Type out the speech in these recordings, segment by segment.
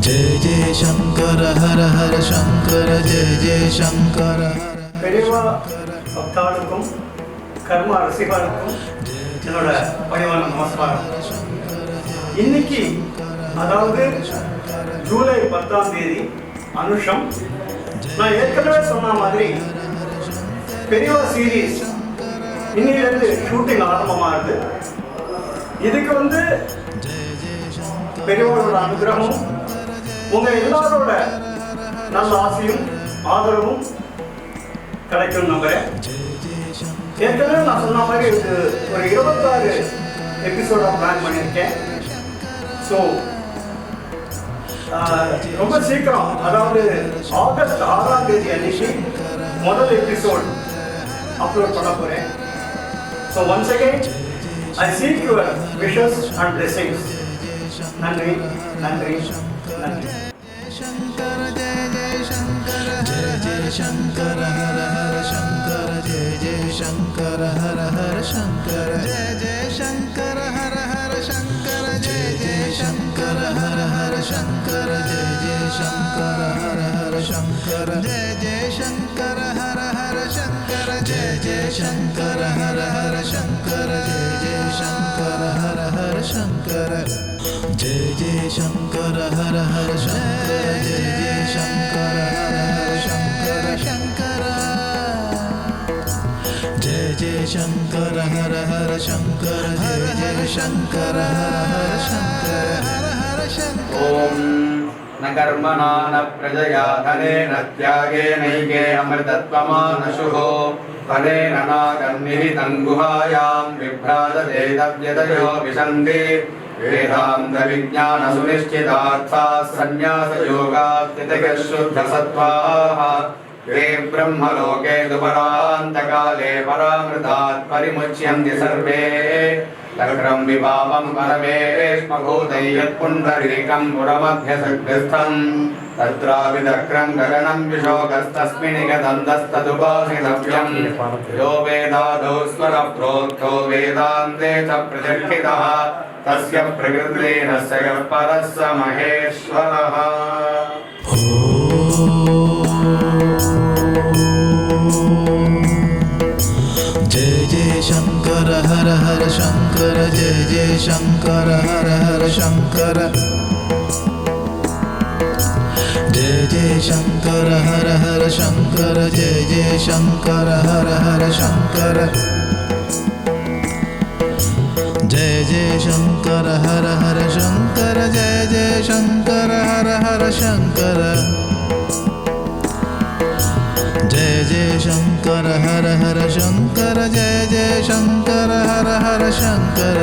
जय जय शंकर हर हर शंकर जय जय शंकर பெரியவா பக்தாளுக்கும் கர்ம ரசிகர்களுக்கும் என்னோட பணிவான நமஸ்காரம். இன்னைக்கு அதாவது ஜூலை 10ஆம் தேதி அனுஷம். நான் ஏற்கனவே சொன்ன மாதிரி பெரியவா சீரீஸ் இன்னிலிருந்து ஷூட்டிங் ஆரம்பமாகுது. இதுக்கு பெரியவாளோட அனுகிரகமும் உங்க எல்லாரோட நல்ல ஆசையும் ஆதரவும் கிடைக்கும் நம்புறேன். ஏற்கனவே நான் சொன்ன மாதிரி ஒரு 26 எபிசோட பிளான் பண்ணியிருக்கேன். ஸோ ரொம்ப சீக்கிரம், அதாவது ஆகஸ்ட் 6ஆம் தேதி அன்னைக்கு முதல் எபிசோட் அப்லோட் பண்ண போறேன். So once again I seek your wishes and blessings. நன்றி நன்றி நன்றி. शंकर जय जय शंकर जय जय शंकर हर हर शंकर जय जय शंकर हर हर शंकर जय जय शंकर हर हर शंकर जय जय शंकर हर हर शंकर जय जय शंकर हर हर शंकर जय जय शंकर हर हर शंकर जय जय शंकर हर हर शंकर जय जय शंकर हर हर शंकर जय जय शंकर हर हर शंकर जय जय शंकर हर हर शंकर शंकर जय जय शंकर हर हर शंकर जय जय शंकर हर हर शंकर हर हर शंकर. ओम न कर्मणा न प्रजया धनेन त्यागेनैके अमृतत्वमानशुः फलेन नागन्निहितं गुहायां बिभ्राजते तव्यतयो विशन्ति वेदान्तविज्ञानसुनिश्चितार्थाः सन्न्यासयोगास्थितिः शुद्धसत्त्वाः ये ब्रह्मलोके दुपरान्तकाले परामृतात् परिमुच्यन्ति सर्वे तक्रं विभावं परमेष्मभूतै यत्पुण्डरीकं पुरमध्यसग्रस्थं तत्राविदक्रं गगनं विशोकस्तस्मिन्निगदन्तस्तदुपासितव्यं यो वेदादौ स्वरप्रोक्तो वेदान्ते च प्रतिष्ठितः तस्य प्रकृतिरस्य यः परः स महेश्वरः. जय जय शंकर हर हर शंकर जय जय शंकर हर हर शंकर जय जय शंकर हर हर शंकर जय जय शंकर हर हर शंकर जय जय शंकर हर हर शंकर जय जय शंकर हर हर शंकर जय जय शंकर हर हर शंकर जय जय शंकर हर हर शंकर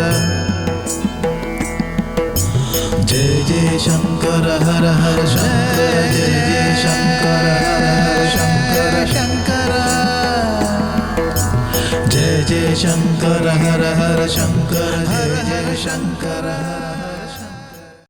जय जय शंकर हर हर शंकर जय जय शंकर हर हर शंकर शंकर जय जय शंकर हर हर शंकर जय जय शंकर हर